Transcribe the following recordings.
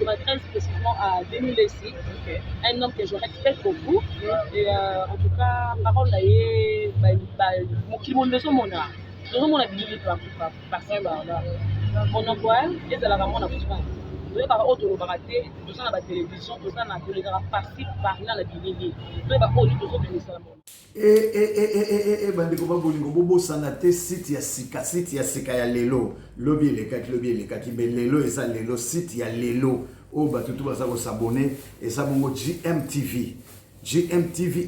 je m'adresse précisément à 2006, un homme que je respecte beaucoup. Et en tout cas, parole d'ailleurs, qui m'ont besoin mon art. Tout le monde a bien par-ci par-là. Mon emploi, et c'est la vraiment la France. Vous avez par autre baraté, tout ça dans la télévision, tout ça dans la par-ci par-là, la Bible. Vous avez par autre, tout ça dans le bandeko babolingo bobosana te site ya sika ya lelo lobi elekaki mais lelo eza lelo site ya lelo oyo bato tu baza kosabone eza bongo GMTV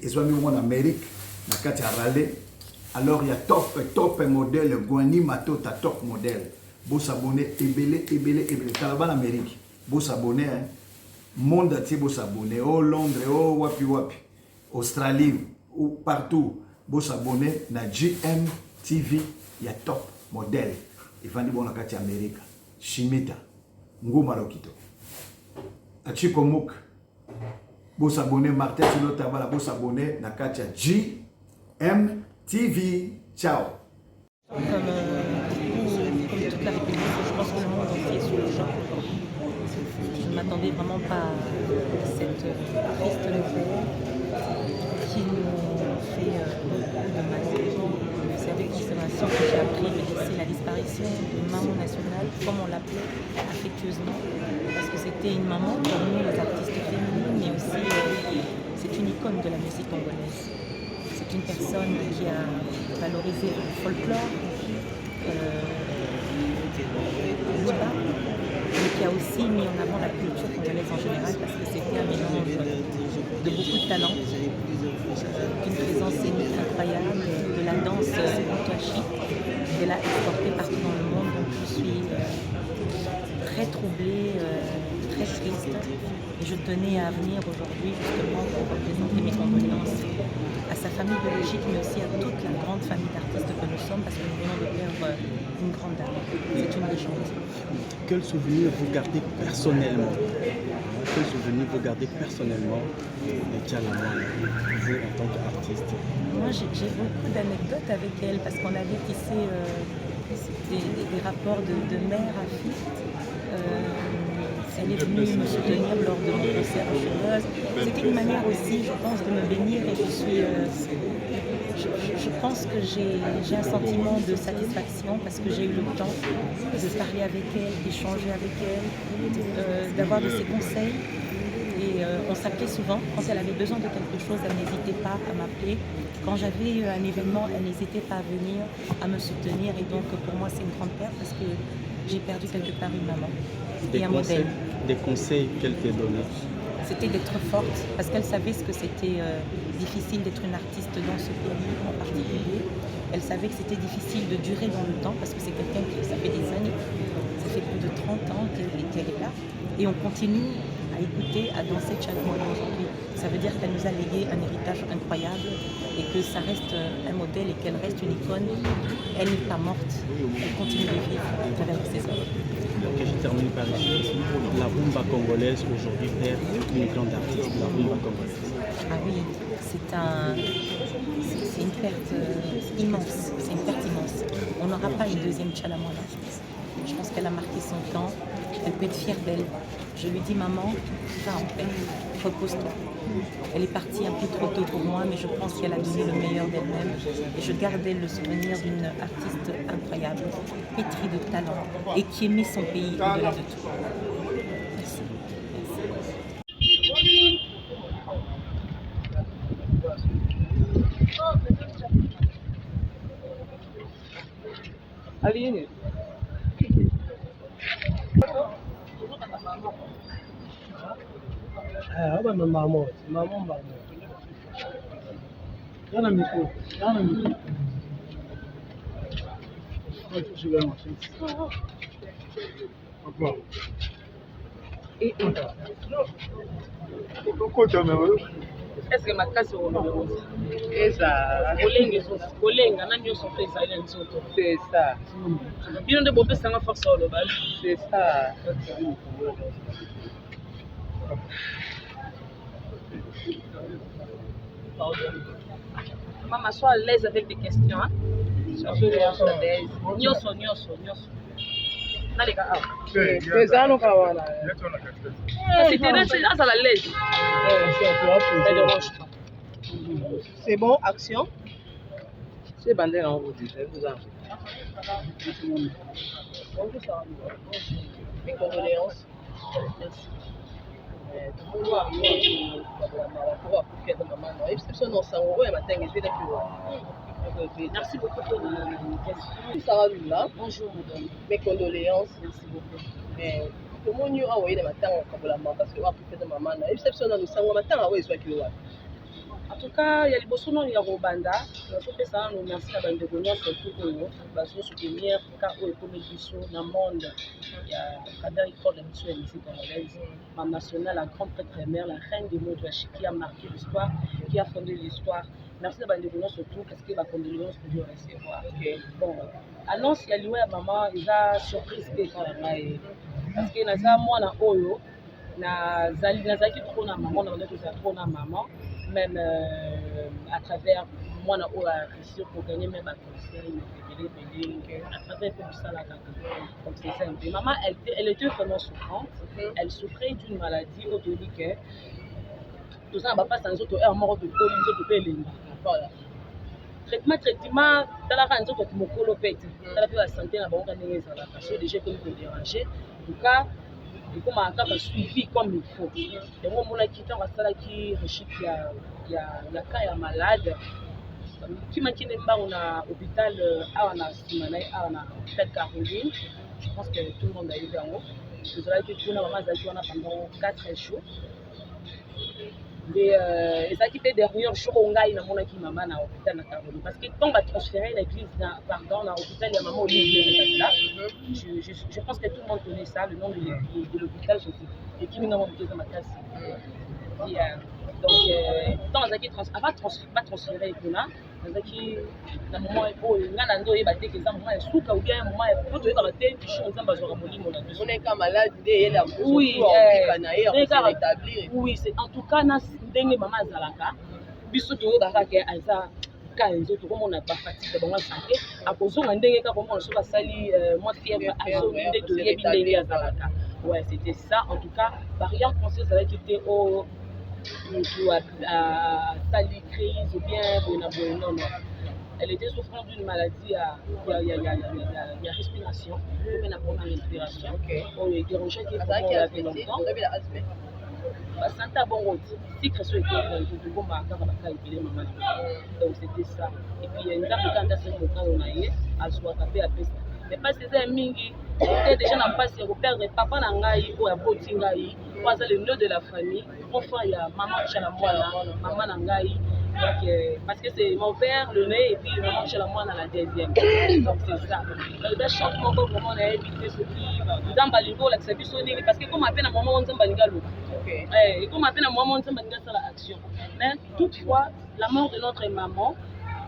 ezwami bongo na Amérique na kati ya rale. Alors il y a top modèle Gwani Matota top modèle bosabone ebele tala bana Amérique bosabone hein monde atier bosabone au Londres au wapi Australie ou partout, vous s'abonnez à GMTV, il y a top modèle. Il faut dire bon la carte Amérique, Chimita, Ngoma Lokito, Achikomouk, vous s'abonnez Martin Tinotabala, vous s'abonnez à la carte GMTV. Ciao. Comme toute la République, je pense que le monde entier est sur le choc. Je ne m'attendais vraiment pas à cette triste nouvelle qui nous fait beaucoup de mal. C'est avec considération que j'ai appris le décès, la disparition d'une maman nationale, comme on l'appelait affectueusement, parce que c'était une maman pour nous, les artistes féminines, mais aussi c'est une icône de la musique congolaise. C'est une personne qui a valorisé le folklore, mais qui a aussi mis en avant la culture congolaise en général, parce que c'était un mélange de beaucoup de talents, d'une présence scénique incroyable, de la danse Moutoachi, de l'a exportée partout dans le monde. Donc je suis très troublée, très triste, et je tenais à venir aujourd'hui justement pour représenter mes condoléances à sa famille biologique, mais aussi à toute la grande famille d'artistes que nous sommes, parce que nous venons de perdre une grande dame. C'est une légende. Quel souvenir vous gardez personnellement? Quel souvenir vous gardez personnellement de Tchalamouane, vous en tant qu'artiste? Moi, j'ai beaucoup d'anecdotes avec elle, parce qu'on avait tissé des rapports de mère à fille. Elle est venue me soutenir lors de mon concert à Chevreuse. C'était une manière aussi, je pense, de me bénir, et je pense que j'ai un sentiment de satisfaction parce que j'ai eu le temps de parler avec elle, d'échanger avec elle, d'avoir de ses conseils. Et on s'appelait souvent. Quand elle avait besoin de quelque chose, elle n'hésitait pas à m'appeler. Quand j'avais un événement, elle n'hésitait pas à venir, à me soutenir. Et donc pour moi, c'est une grande perte parce que j'ai perdu quelque part une maman et un modèle. Des conseils qu'elle t'a donnés? C'était d'être forte, parce qu'elle savait ce que c'était difficile d'être une artiste dans ce pays en particulier. Elle savait que c'était difficile de durer dans le temps, parce que c'est quelqu'un qui, ça fait des années, ça fait plus de 30 ans qu'elle est là. Et on continue à écouter, à danser Tchalamouane aujourd'hui. Ça veut dire qu'elle nous a légué un héritage incroyable et que ça reste un modèle et qu'elle reste une icône. Elle n'est pas morte, elle continue de vivre à travers ses œuvres. Ok, je termine par ici. La rumba congolaise aujourd'hui perd une grande artiste, la rumba congolaise. Ah oui, c'est une perte immense, c'est une perte immense. On n'aura pas une deuxième Tchalamouane. Je pense qu'elle a marqué son temps, elle peut être fière d'elle. Je lui dis, maman, va en paix, repose-toi. Elle est partie un peu trop tôt pour moi, mais je pense qu'elle a donné le meilleur d'elle-même. Et je garde d'elle le souvenir d'une artiste incroyable, pétrie de talent, et qui aimait son pays au-delà de tout. Merci. Allez, maman. Dans le micro. est-ce que ma classe est au numéro? Kolenga na nyonso mpe ezali na nzoto. C'est ça. Bino nde bopesanga force oyo lobala. C'est ça. Maman, sois à l'aise avec des questions. Hein? Nyonso. naleka awa ezala kawana c'était à la l'aise ça dérange pas. c'est bon action C'est bandé en route, mes condoléances Merci beaucoup pour l'invitation. Sarah Lula, Bonjour madame. mes condoléances. Merci beaucoup. Mais comment nous envoyer les matins parce que maman, exception dans le sang, matin, En tout cas, il y a les bossons il y a Robanda. Je ça, nous merci à Bande Gonia surtout pour nous. Baso soutenir car au économie dans le monde. Il y a Kadar Ikor, la mission de musique congolaise, Mme nationale, la grande prêtre-mère, la reine des mots de la qui a marqué l'histoire, qui a fondé l'histoire. Merci à Bande Gonia surtout parce que la condoléance que je vais recevoir. Bon, annonce il y a lié à maman, il a surprise parce que naza mwana oyo nazalaki trop na maman, nazalaki trop na maman. Même à travers moi a réussi pour gagner même un conseil à travers tout ça là. Donc c'est ça. Et maman elle était vraiment souffrante. Elle souffrait d'une maladie au début que tout ça va pas sans autres un mort de colis de pelé. Voilà. Traitement dans la range que mon colopète dans la santé na banque ndenge ça la parce que déjà comme me déranger. En tout cas il faut m'attendre suivi comme il faut. Et moi mon qui tant ça qui rechute il y a cas malade qui m'a qui n'est pas on a hôpital on a Simanaï on a hôpital Caroline. Je pense que tout le monde a eu en haut. Nous avons été tourner maman Zaki on a pendant 4 jours. Mais ça qui fait derrière jour on gagne mon qui maman na hôpital na Caroline parce que quand on va transférer l'église pardon na hôpital il y a maman Olivier là. Je pense que tout le monde connaît ça le nom de l'hôpital et qui nous avons dit dans ma classe. Donc dans zaki pas transférer et là zaki na moment pour ngana ndo yeba te que ça moment suka ou bien moment pour te ba te bichon za bazora molimo na on est comme malade et elle a oui établir oui c'est en tout cas na ndenge maman azalaka biso to ba ka aza ka nzo to komona ba fatigue ba santé akozonga ndenge ka komona so basali moi fièvre azo ndenge to yebi ndenge azalaka ouais c'était ça en tout cas barrière française avec était au à sali crise ou bien non. Elle était souffrant d'une maladie, il y a respiration, il y a une respiration. On est dérangé qui est longtemps. Santa bon si Christo était de bon marqueur à la maman. Donc c'était ça. Et puis il y a une dame qui a fait mon cas on a eu à soit tapé à peste. Mais pas c'est un mingi. Et déjà n'a pas ses repères papa nangai ou à botingai. Moi c'est le nœud de la famille. Enfin il y a maman Chalamwana, maman nangai. Donc, parce que c'est mon père, le nez, et puis maman Chalamwana la deuxième. Donc c'est ça. Le changement comme on a évité ce qui dans Balingo l'acceptation parce que comme à peine à moment on dit Balingalo. Et comme à peine à moment on dit Balinga sur l'action. Mais toutefois la mort de notre maman,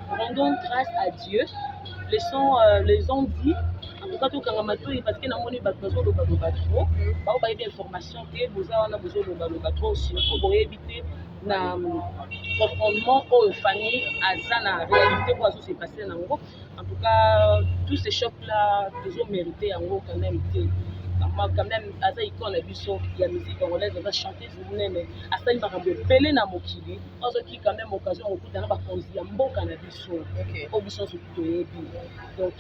rendons grâce à Dieu. Les ont dit en tout cas tout Kangamato parce que namoni besoin de trop ba ba bien information que vous on a besoin de trop surtout pour éviter na confondement aux familles à la réalité quoi ça s'est passé nango en tout cas tous ces chocs là ils ont mérité en gros quand même quand même aza icône biso ya musique congolaise va chanter mais à ça il va rendre belé na mokili ozo qui quand même occasion okutana ba konzi ya mboka na biso au biso surtout yebi donc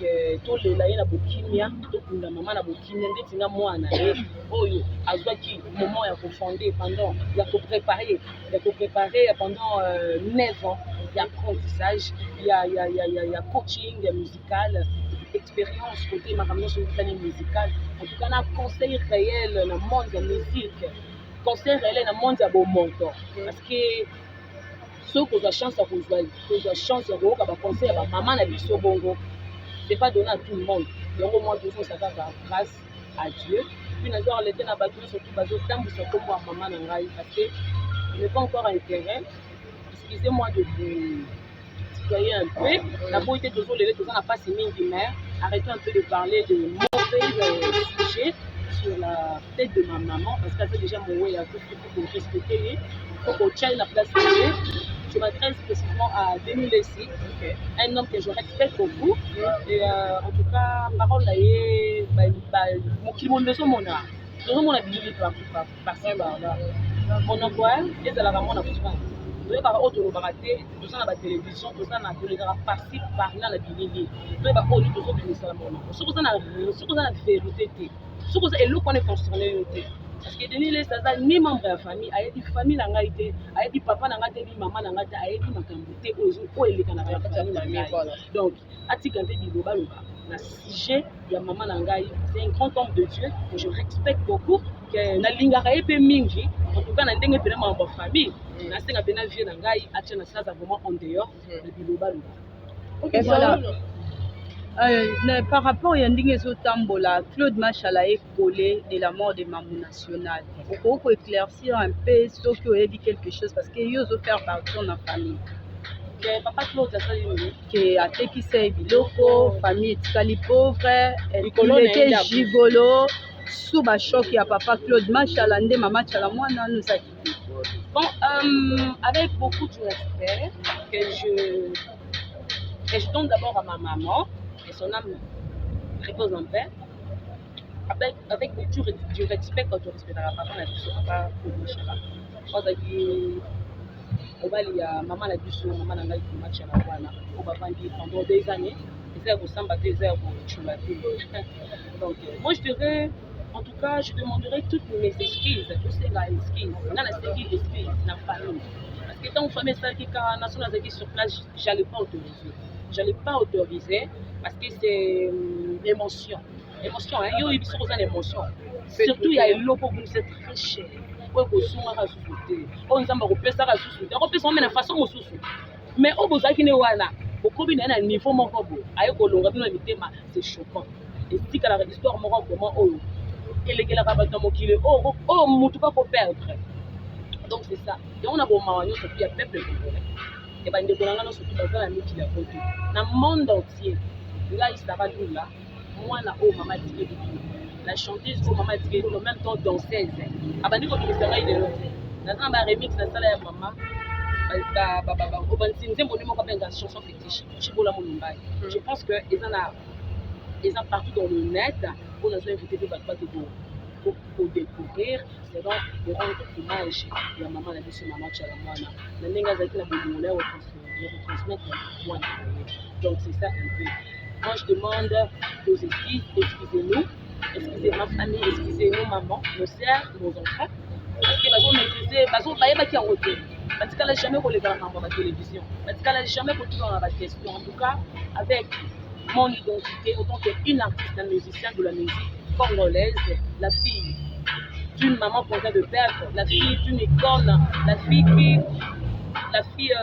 tout le la na bokimia to kunda maman na bokimia ndeti nga mwana oyo azwa ki moment ya confonder pendant ya ko préparer pendant 9 ans d'apprentissage il y a coaching musical expérience côté makamno sur le musical en tout cas un conseil réel dans le monde de la musique conseil réel dans le monde de bon montant parce que ceux qui ont la chance de voir conseil à maman na biso bongo c'est pas donné à tout le monde donc moi il faut savoir grâce à Dieu puis nous avons l'été na bateau surtout bateau tant que ça comme maman na ngai parce que il n'est pas encore intérêt excusez-moi de vous tutoyer un peu la beauté de les deux n'a pas si mingi mais arrêtez un peu de parler de mauvais sujets sur la tête de ma maman parce que c'est déjà mon way à tout pour respecter il faut qu'on tienne la place je m'adresse précisément à Denis Lessi, un homme que je respecte beaucoup. Et en tout cas, parole là, qui m'ont besoin mon art. Tout le monde a billet par ça. On envoie et c'est la maman on a besoin. Nous avons autre baraté, tout ça dans la télévision, tout ça dans la partie par là la billet. Nous avons autre tout ça dans le salon. Ce que ça la vérité. Ce que ça est le qu'on est concerné. Parce que Denis Lessi ça ni membre de la famille, a dit famille n'a été, a dit papa n'a été, maman n'a été, a dit makambuté aux il est dans la famille. Donc atikante di loba na sujet ya maman nangai, c'est un grand homme de Dieu que je respecte beaucoup que na lingaka epe mingi en tout cas na ndenge pena membre famille na senga pena vie nangai atia na ça vraiment en dehors de biloba loba. OK, voilà. Par rapport à Yanding Tambola, Claude Machala est collé de la mort de Mamou National. Il faut éclaircir un peu ceux qui ont dit quelque chose parce qu'ils ont fait partie de la famille. Papa Claude a dit que a fait qui c'est biloko, famille tkali pauvre, il était gigolo, sous ma choc à papa Claude Machala, ndé maman Machala moi nous a quitté. Bon, avec beaucoup de respect que je donne d'abord à ma maman. Et son âme repose en paix. Avec du respect quand tu respecteras papa, on a dit papa on va dire maman la dit maman n'a pas eu match à la voix on va vendre pendant des années et ça vous semble des heures pour chouater. Donc moi je dirais en tout cas je demanderai toutes mes excuses tout c'est la excuse on a la série d'excuses na famille parce que tant famille ça qui quand national a dit sur place j'allais pas autoriser parce que c'est l'émotion. L'émotion, il y a une émotion. Surtout, il y a un logo qui c'est très cher. On a sous-souté. On a sous-souté. On peut s'en façon au sous-souté. Mais au bout de la au combien d'un niveau mon robot, c'est choquant. Et si la histoire me rend comment et les gars mon pas pour perdre. Donc c'est ça. Et on a beau manger, il y a peuple congolais. Et ben des Congolais sont tous dans la nuit qui la photo. Dans le monde entier, là il s'ava là. Moi na oh maman Tigé la chanteuse oh maman Tigé en même temps danseuse. Abandi ko ministère de l'autre. Dans un remix na sala ya maman. Au bansinze mboni moko benga chanson fétiche. Chibola Monumbai. Je pense que ils ont partout dans le net pour nous inviter des bateaux pour découvrir, c'est donc de rendre hommage à la maman, la vie sur maman Tchalamwana. La nenga zaki la boulot retransmettre moi. Donc c'est ça un peu. Moi je demande aux excuses, excusez-nous, excusez ma famille, excusez-nous maman, nos sœurs, nos enfants. Parce que nous maîtriser, parce qu'on va y en retour. Parce qu'elle n'a jamais pour les gars dans la télévision. Parce qu'elle n'a jamais pour tout dans la question. En tout cas, avec mon identité, autant qu'une artiste, un musicien de la musique congolaise, la fille d'une maman qu'on vient de perdre, la fille d'une icône, la fille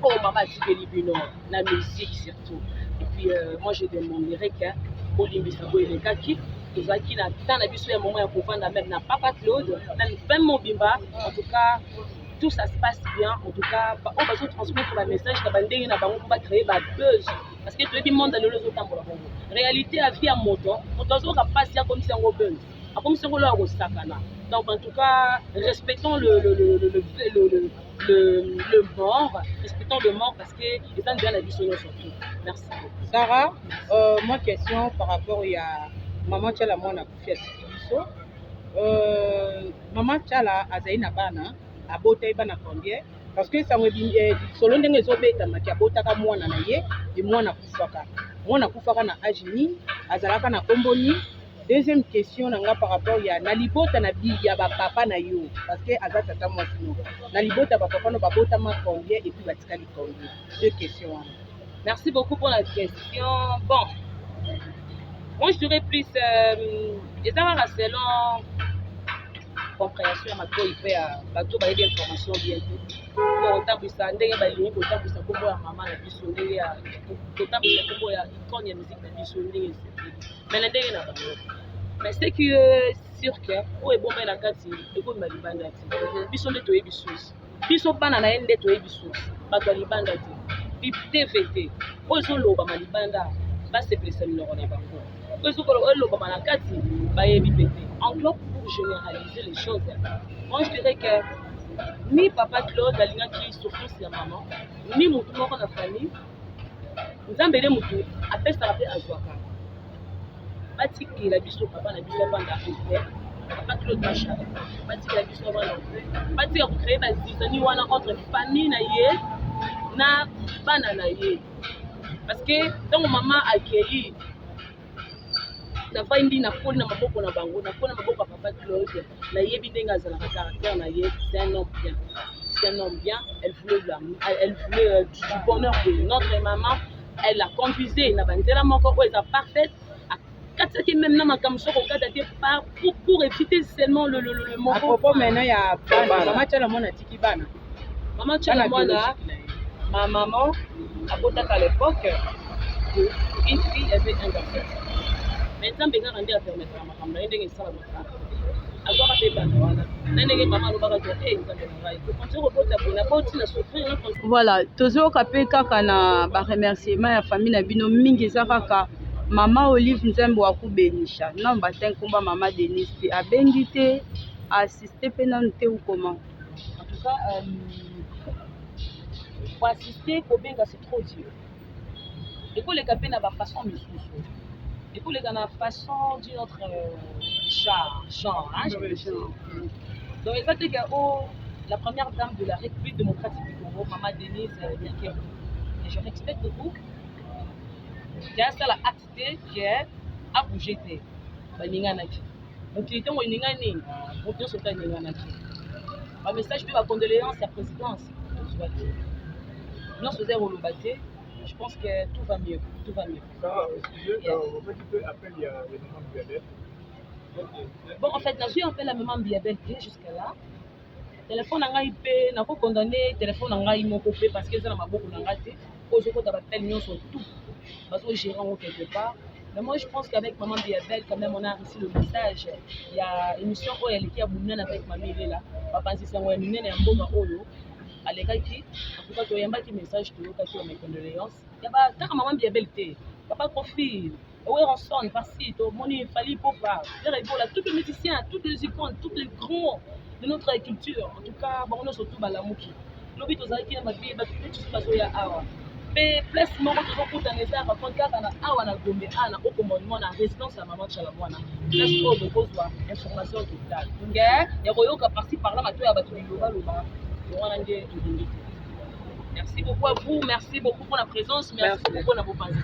oh maman Tigé Libuno, la musique surtout. Et puis moi je demanderais que Olimbi Sabo et les Kaki, qui n'a tant d'habitude à un moment pour vendre même n'a pas Claude, même mon bimba, en tout cas tout ça se passe bien, en tout cas on va se transmettre le message qu'on va créer la buzz. Parce que tout le monde a le temps pour la Congo. Réalité, la vie à moto, on doit passer comme si on rebelle. Comme si on le sakana. Donc en tout cas, respectons le mort, respectons le mort parce que les gens bien la vie sur nous surtout. Merci. Sarah, moi question par rapport à maman Tchala Mwana Koufiaso. Maman Tchala Azaïna Bana, a beauté Bana combien? Parce que ça me dit selon les obéta makia botaka mwana na ye et mwana kufaka na ajini azalaka na komboni. Deuxième question nanga par rapport ya na libota na bi ya ba papa na yo parce que azata tata moi sino na libota ba papa no ba bota ma combien et puis batikali combien. Deux questions. Merci beaucoup pour la question. Bon, moi je dirais plus selon compréhension ma ko ipe ya bato ba yebi information bien tout otabisa ndenge balingi kotabisa kombo ya mama na biso ndenge ya kotabisa kombo ya icône ya musique na biso ndenge mais na ndenge na bango mais c'est que sûr que o ebomba na kati ekomi balibanda ti biso nde toyebi susi biso bana na ye nde toyebi susi bato ya libanda ti tvt oyo ezoloba malibanda basepelisa minoko na bango oyo ezoloba na kati bayebi pete enveloppe généraliser les choses. Moi, je dirais que ni papa Claude, la ligne qui souffre sur maman, ni mon tout dans la famille, nous avons béni mon tout, après ça rappelle à Zouaka. Bati qui la biso papa, la biso avant d'arriver, papa Claude Macha, bati la biso avant d'arriver, bati à créer des zizani wana entre famille na ye, na bana na ye. Parce que tant que maman a accueilli, na findi na koli na maboko na bango, na koli na maboko papa Claude, na ye bindenga za la caractère na ye, c'est un homme bien. C'est un homme bien, elle voulait du bonheur de notre maman, elle la conduisait, na bandela moko ko eza parfaite. Qui même dans ma caméra pour éviter seulement le mot. À propos maintenant, il y a maman Tchalamona Tiki Bana. Maman Tchalamona, ma maman, à Botak à l'époque, une fille avait un garçon. Maintenant, je vais rendre à permettre à ma femme d'aller dans le salon. Alors, je vais faire maman le bagage voilà, toujours capé kaka na ba remerciement ya famille na bino mingi za kaka Maman Olive Nzembo akubenisha. Non batin kumba Maman Denise te abengi te assister pe na te ou comment? En tout cas, pour assister kobenga c'est trop dur. Et pour les capés na ba façon misusu. Et pour les gars na façon d'une autre genre, hein, donc exactement la première dame de la République démocratique du Congo, Maman Denise Nyakero. Et je respecte beaucoup. Il y a ça la acte qui est à bouger. Donc il était au Ninganani, pour tout ce temps Ninganaki. Un message de la condoléance à la présidence. Nous faisons au Lobaté. Je pense que tout va mieux. Tout va mieux. Bon, en fait, nous avons fait la maman Biabel jusqu'à là. Le téléphone n'a pas été condamné, le téléphone n'a pas été coupé parce que ça n'a beaucoup d'engagé. Aujourd'hui, on a appelé nous sur tout. Parce que j'ai rendu quelque part. Mais moi, je pense qu'avec Maman Biabel, quand même, on a reçu le message. Il y a une émission où elle est avec Mamie là. Papa, c'est un peu de Olo. À l'école qui, en tout cas, il y a un petit message qui est mes condoléances. Il y a pas tant Maman Biabel, papa profil. Oui, on sonne, farci, il fallait pour pas. Tous les musiciens, tous les icônes, tous les grands de notre culture. En tout cas, bon, on a surtout Balamouki. L'objet aux Haïtiens, ma vie, tout ce qui est à Awa. Mais place, moi, je vais vous donner ça, parce que quand on a Gombe, on a au commandement, la résidence à Maman Tchalamona. Place, on a besoin d'informations totales. Il y a parti par là, il y a Merci beaucoup à vous, merci beaucoup pour la présence, merci beaucoup pour vos pensées.